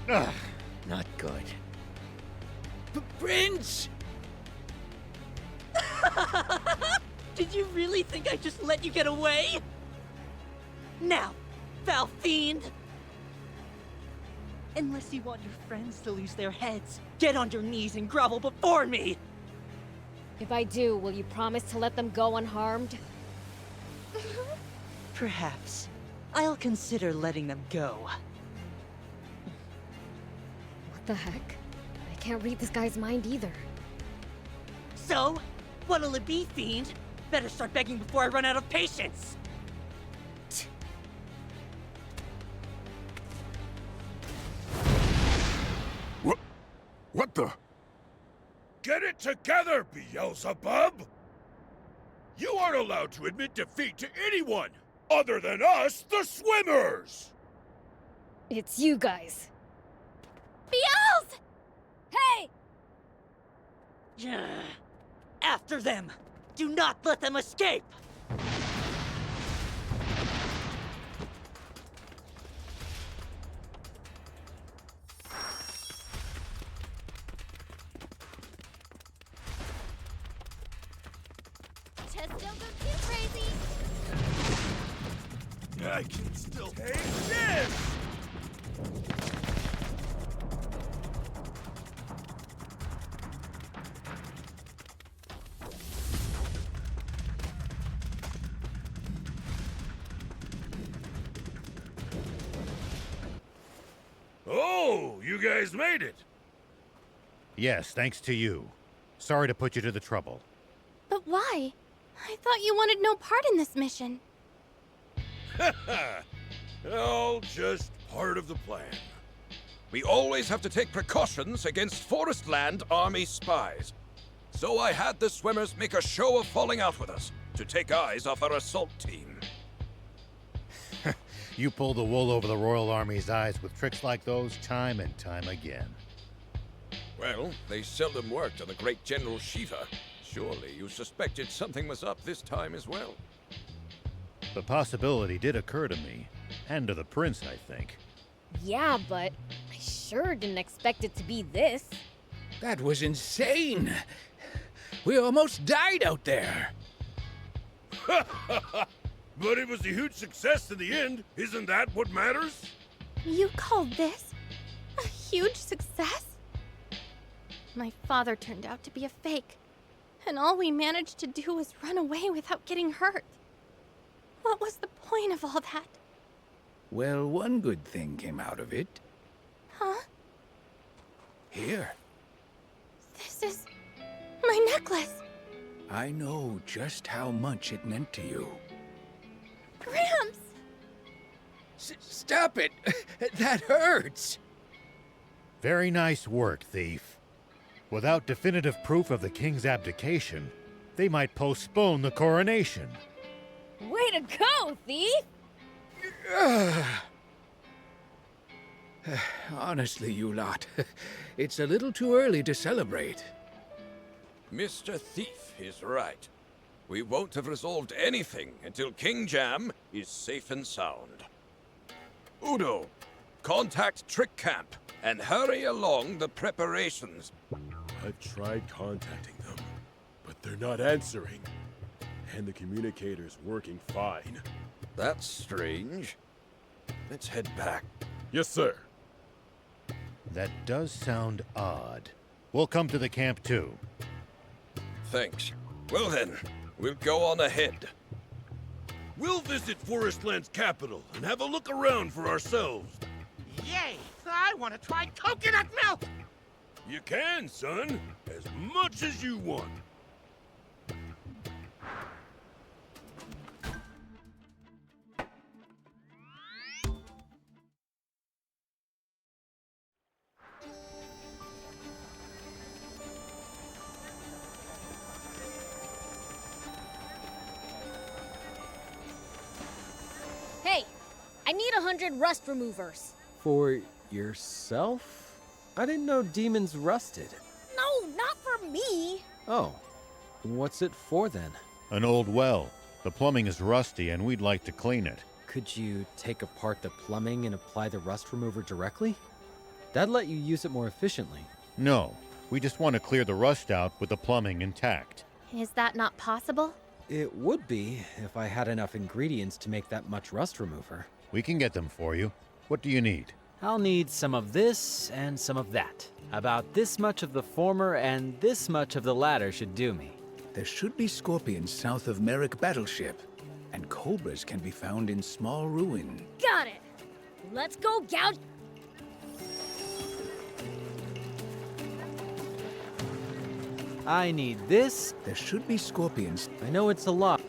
Ugh, not good. Prince! Did you really think I just let you get away? Now, foul fiend! Unless you want your friends to lose their heads, get on your knees and grovel before me! If I do, will you promise to let them go unharmed? Perhaps. I'll consider letting them go. What the heck? I can't read this guy's mind either. So, what'll it be, fiend? Better start begging before I run out of patience! What the? Get it together, Beelzebub! You aren't allowed to admit defeat to anyone other than us, the swimmers! It's you guys. Beelz! Hey! After them! Do not let them escape! Just don't go too crazy! I can still take this! Oh, you guys made it! Yes, thanks to you. Sorry to put you to the trouble. But why? I thought you wanted no part in this mission. All just part of the plan. We always have to take precautions against Forestland Army spies. So I had the swimmers make a show of falling out with us to take eyes off our assault team. You pull the wool over the Royal Army's eyes with tricks like those time and time again. Well, they seldom worked on the great General Shiva. Surely you suspected something was up this time as well. The possibility did occur to me, and to the prince, I think. Yeah, but I sure didn't expect it to be this. That was insane! We almost died out there! But it was a huge success in the end. Isn't that what matters? You called this a huge success? My father turned out to be a fake, and all we managed to do was run away without getting hurt. What was the point of all that? Well, one good thing came out of it. Huh? Here. This is my necklace. I know just how much it meant to you. Gramps! Stop it! That hurts! Very nice work, thief. Without definitive proof of the king's abdication, they might postpone the coronation. Way to go, thief! Honestly, you lot, it's a little too early to celebrate. Mr. Thief is right. We won't have resolved anything until King Jam is safe and sound. Udo, contact Trick Camp and hurry along the preparations. I've tried contacting them, but they're not answering. And the communicator's working fine. That's strange. Let's head back. Yes, sir. That does sound odd. We'll come to the camp too. Thanks. Well then, we'll go on ahead. We'll visit Forestland's capital and have a look around for ourselves. Yay! I want to try coconut milk! You can, son. As much as you want. Hey, I need 100 rust removers. For yourself? I didn't know demons rusted. No, not for me. Oh, what's it for then? An old well. The plumbing is rusty and we'd like to clean it. Could you take apart the plumbing and apply the rust remover directly? That'd let you use it more efficiently. No, we just want to clear the rust out with the plumbing intact. Is that not possible? It would be if I had enough ingredients to make that much rust remover. We can get them for you. What do you need? I'll need some of this and some of that. About this much of the former and this much of the latter should do me. There should be scorpions south of Merrick Battleship, and cobras can be found in small ruin. Got it! Let's go gouge. I need this. There should be scorpions. I know it's a lot.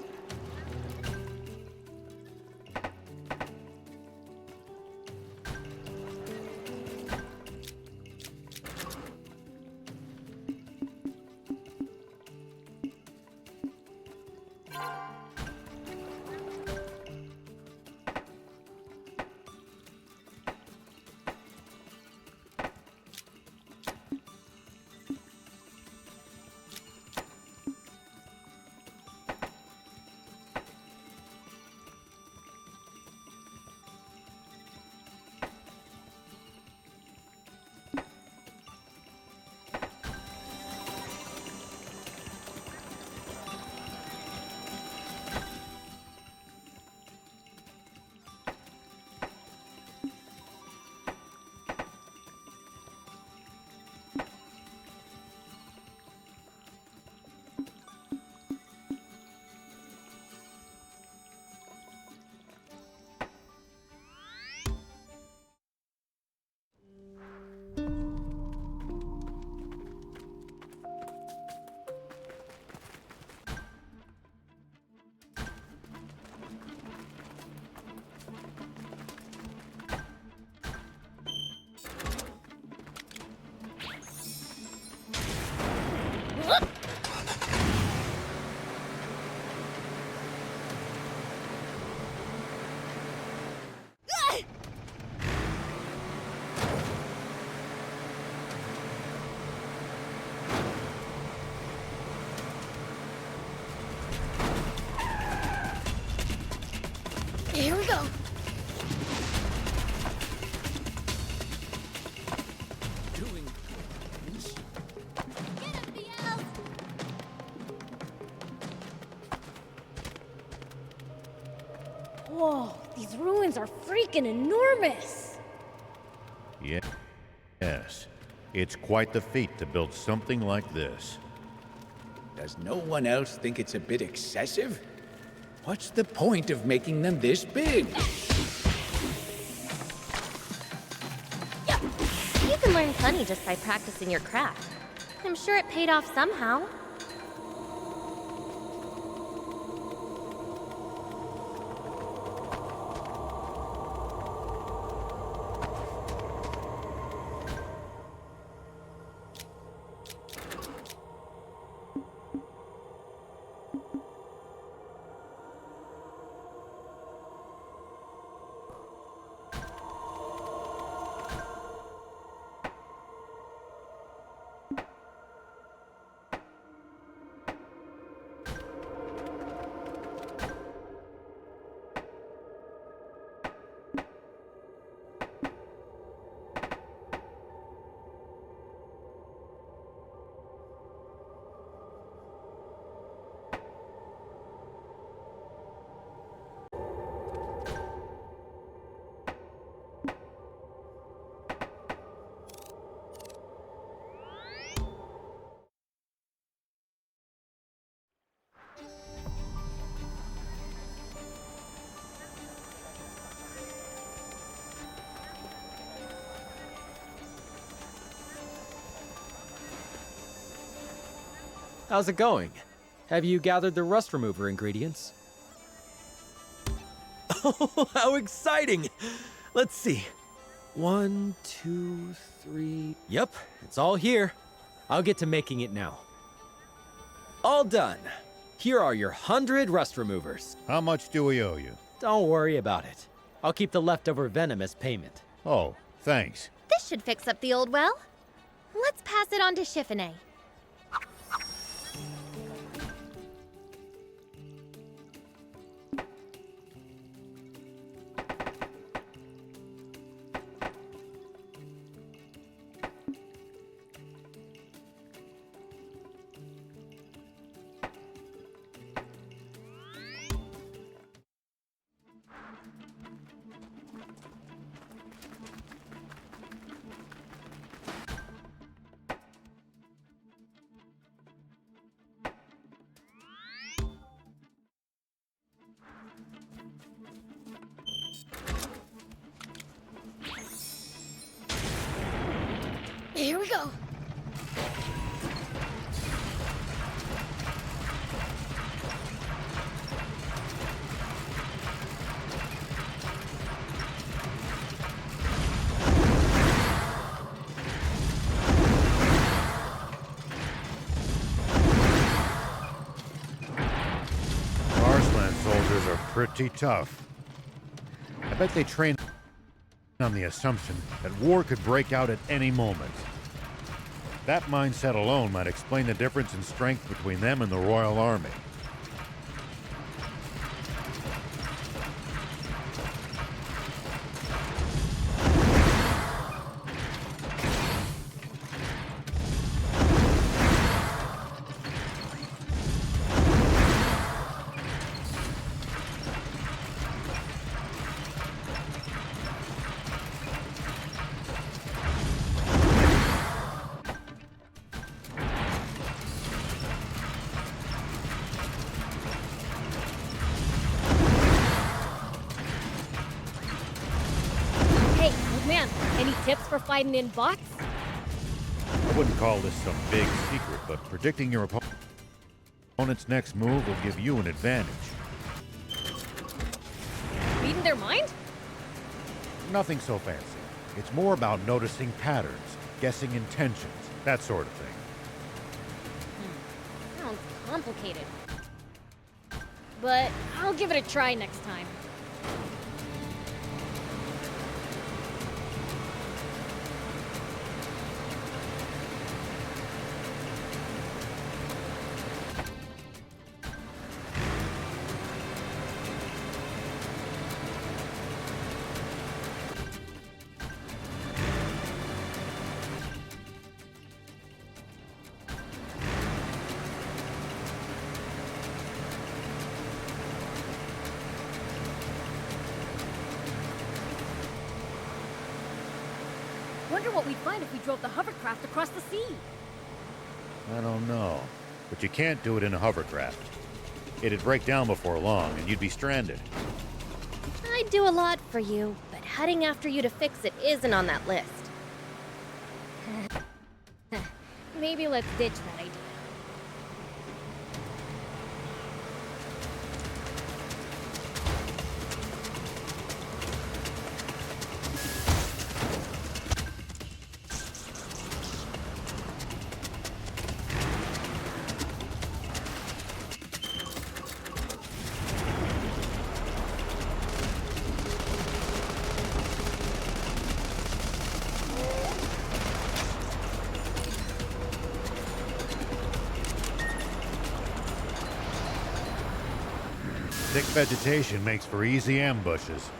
Here we go. Doing Whoa, these ruins are freaking enormous. Yes. It's quite the feat to build something like this. Does no one else think it's a bit excessive? What's the point of making them this big? You can learn plenty just by practicing your craft. I'm sure it paid off somehow. How's it going? Have you gathered the rust remover ingredients? Oh, how exciting! Let's see. 1, 2, 3. Yep, it's all here. I'll get to making it now. All done. Here are your 100 rust removers. How much do we owe you? Don't worry about it. I'll keep the leftover venom as payment. Oh, thanks. This should fix up the old well. Let's pass it on to Chiffonnet. Here we go. Arslan soldiers are pretty tough. I bet they train on the assumption that war could break out at any moment. That mindset alone might explain the difference in strength between them and the Royal Army. Hey, old man, any tips for fighting in bots? I wouldn't call this some big secret, but predicting your opponent's next move will give you an advantage. Reading their mind? Nothing so fancy. It's more about noticing patterns, guessing intentions, that sort of thing. Sounds complicated. But I'll give it a try next time. Wonder what we'd find if we drove the hovercraft across the sea. I don't know. But you can't do it in a hovercraft. It'd break down before long, and you'd be stranded. I'd do a lot for you, but heading after you to fix it isn't on that list. Maybe let's ditch that idea. Thick vegetation makes for easy ambushes.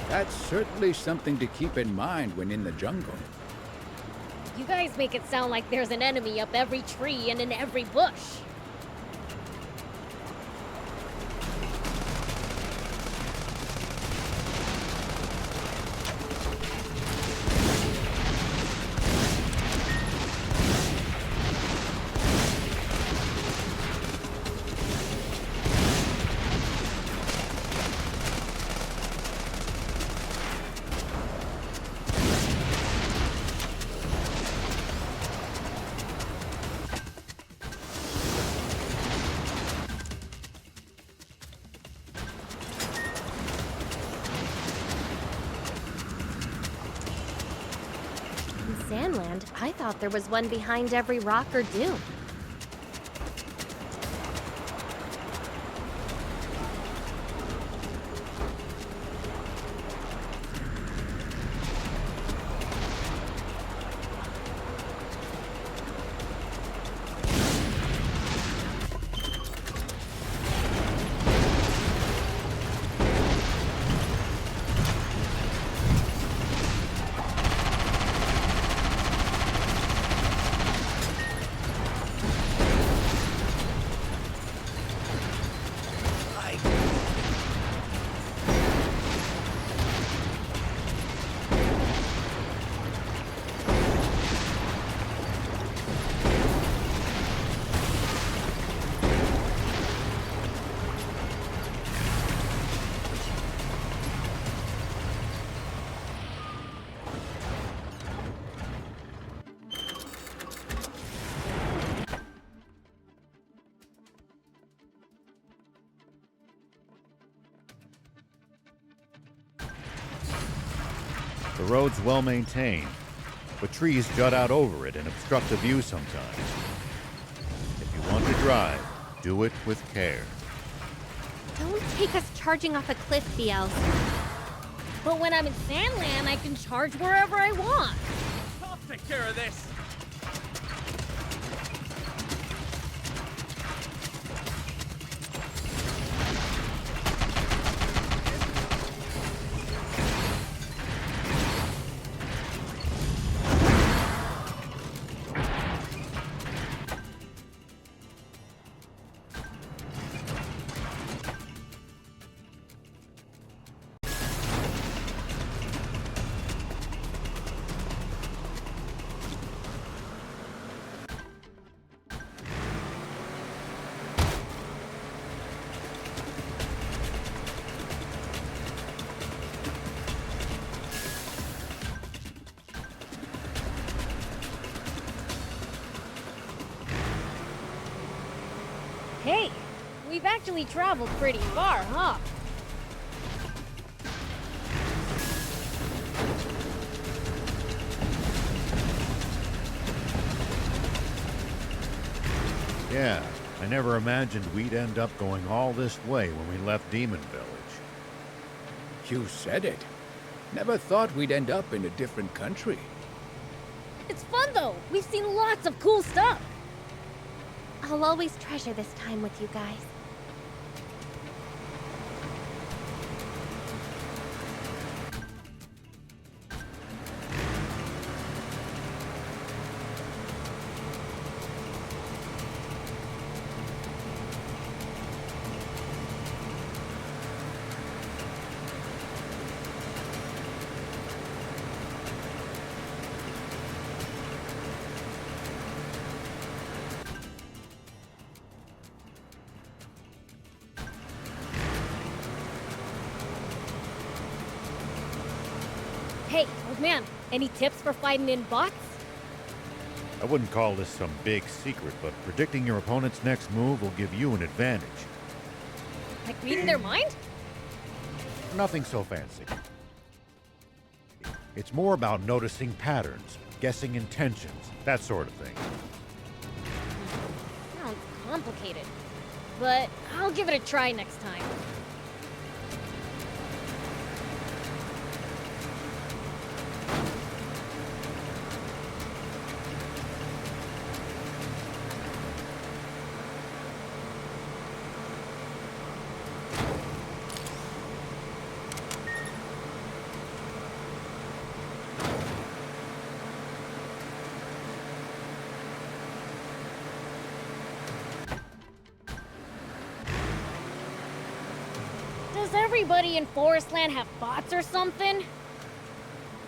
That's certainly something to keep in mind when in the jungle. You guys make it sound like there's an enemy up every tree and in every bush. Sandland, I thought there was one behind every rock or dune. The road's well maintained, but trees jut out over it and obstruct the view sometimes. If you want to drive, do it with care. Don't take us charging off a cliff, Beelz. But when I'm in Sandland, I can charge wherever I want. I'll take care of this. Hey, we've actually traveled pretty far, huh? Yeah, I never imagined we'd end up going all this way when we left Demon Village. You said it. Never thought we'd end up in a different country. It's fun though. We've seen lots of cool stuff. I'll always treasure this time with you guys. Hey, old man, any tips for fighting in bots? I wouldn't call this some big secret, but predicting your opponent's next move will give you an advantage. Like reading their mind? Nothing so fancy. It's more about noticing patterns, guessing intentions, that sort of thing. Sounds complicated. But I'll give it a try next time. Does everybody in Forestland have bots or something?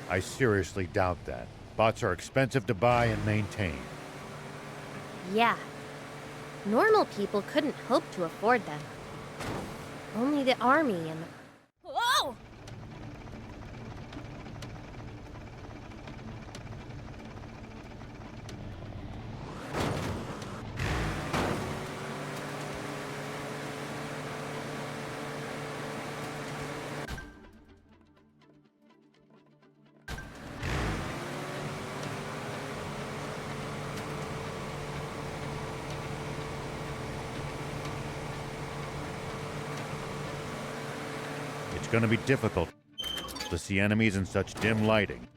I seriously doubt that. Bots are expensive to buy and maintain. Yeah. Normal people couldn't hope to afford them. Only the army and the... Whoa! It's gonna be difficult to see enemies in such dim lighting.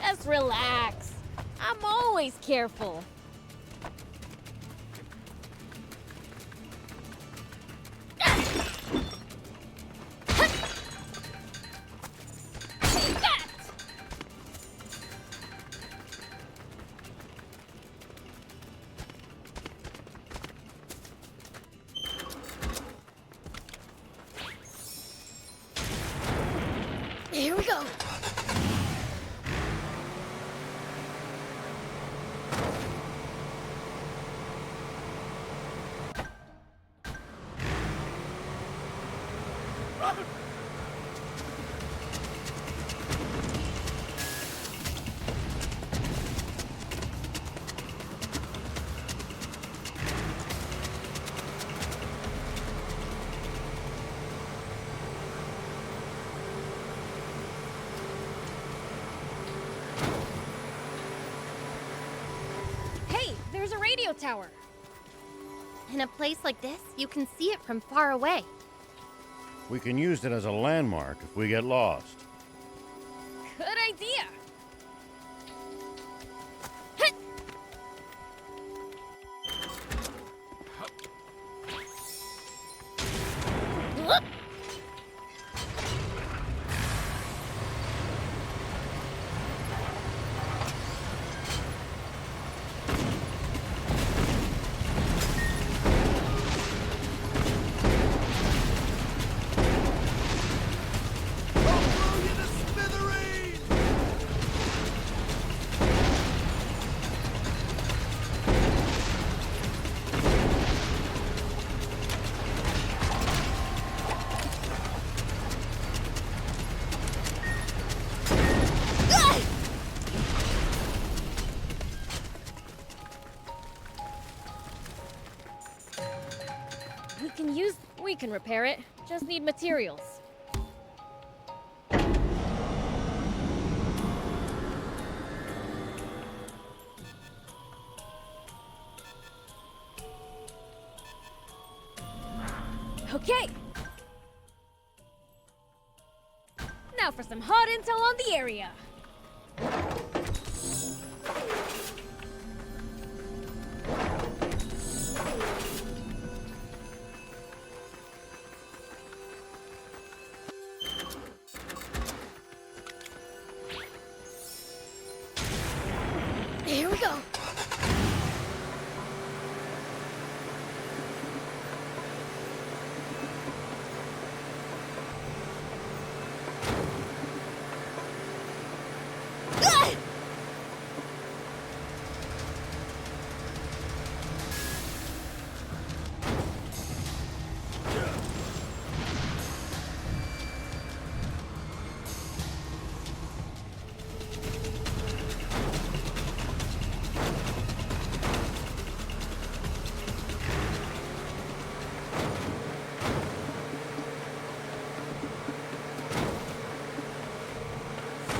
Just relax. I'm always careful. Take that! Here we go. radio tower. In a place like this, you can see it from far away. We can use it as a landmark if we get lost. Good idea. Whoop. We can repair it. Just need materials. Okay. Now for some hot intel on the area. Here we go.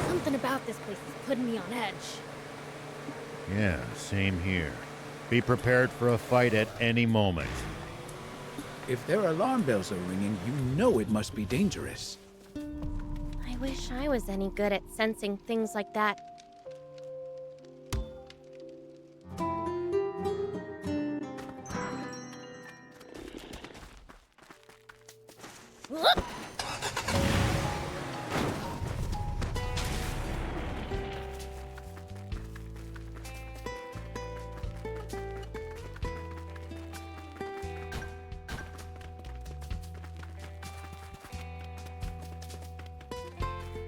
Something about this place is putting me on edge. Yeah, same here. Be prepared for a fight at any moment. If their alarm bells are ringing, you know it must be dangerous. I wish I was any good at sensing things like that. Whoop.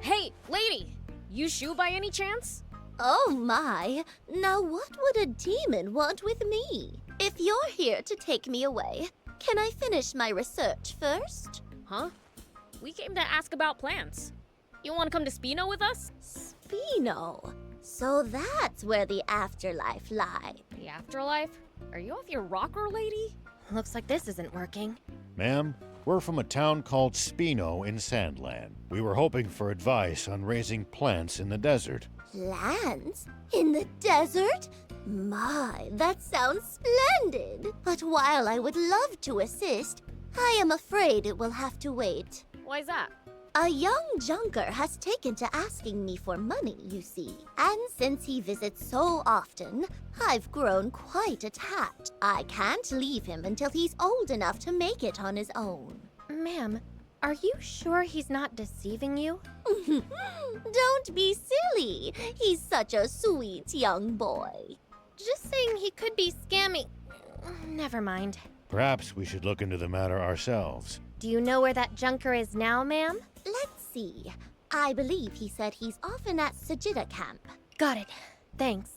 Hey, lady! You shoe by any chance? Oh my! Now what would a demon want with me? If you're here to take me away, can I finish my research first? Huh? We came to ask about plants. You want to come to Spino with us? Spino? So that's where the afterlife lie. The afterlife? Are you off your rocker, lady? Looks like this isn't working. Ma'am, we're from a town called Spino in Sandland. We were hoping for advice on raising plants in the desert. Plants? In the desert? My, that sounds splendid! But while I would love to assist, I am afraid it will have to wait. Why's that? A young junker has taken to asking me for money, you see. And since he visits so often, I've grown quite attached. I can't leave him until he's old enough to make it on his own. Ma'am, are you sure he's not deceiving you? Don't be silly. He's such a sweet young boy. Just saying he could be scamming. Never mind. Perhaps we should look into the matter ourselves. Do you know where that junker is now, ma'am? Let's see. I believe he said he's often at Sajida camp. Got it. Thanks.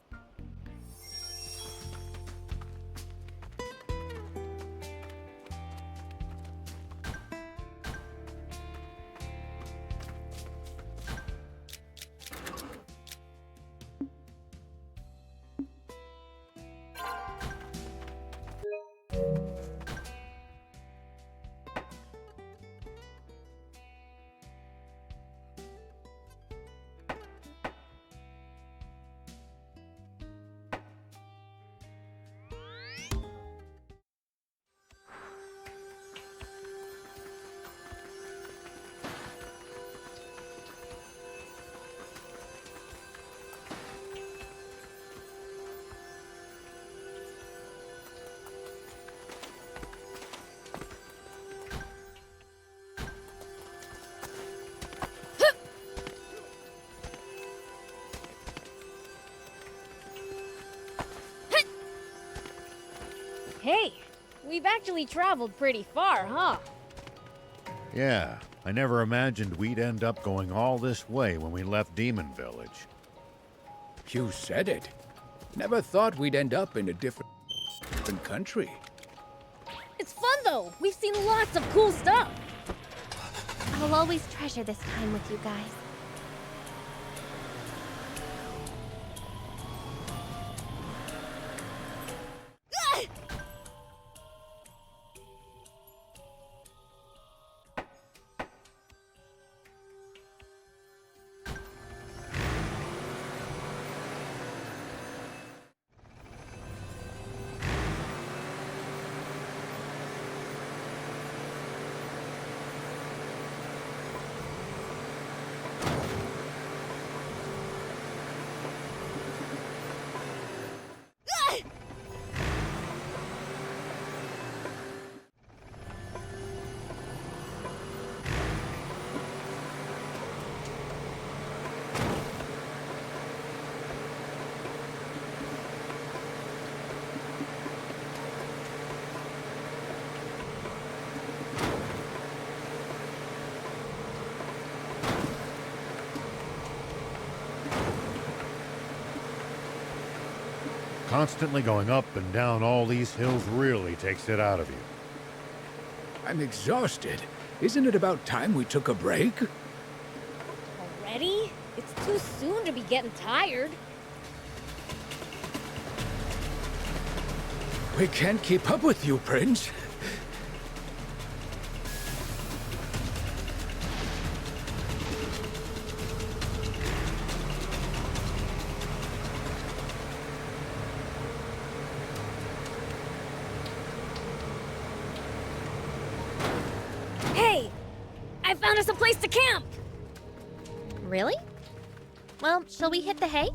Hey, we've actually traveled pretty far, huh? Yeah, I never imagined we'd end up going all this way when we left Demon Village. You said it. Never thought we'd end up in a different country. It's fun though! We've seen lots of cool stuff! I'll always treasure this time with you guys. Constantly going up and down all these hills really takes it out of you. I'm exhausted. Isn't it about time we took a break? Already? It's too soon to be getting tired. We can't keep up with you, Prince. Hey! I found us a place to camp! Really? Well, shall we hit the hay?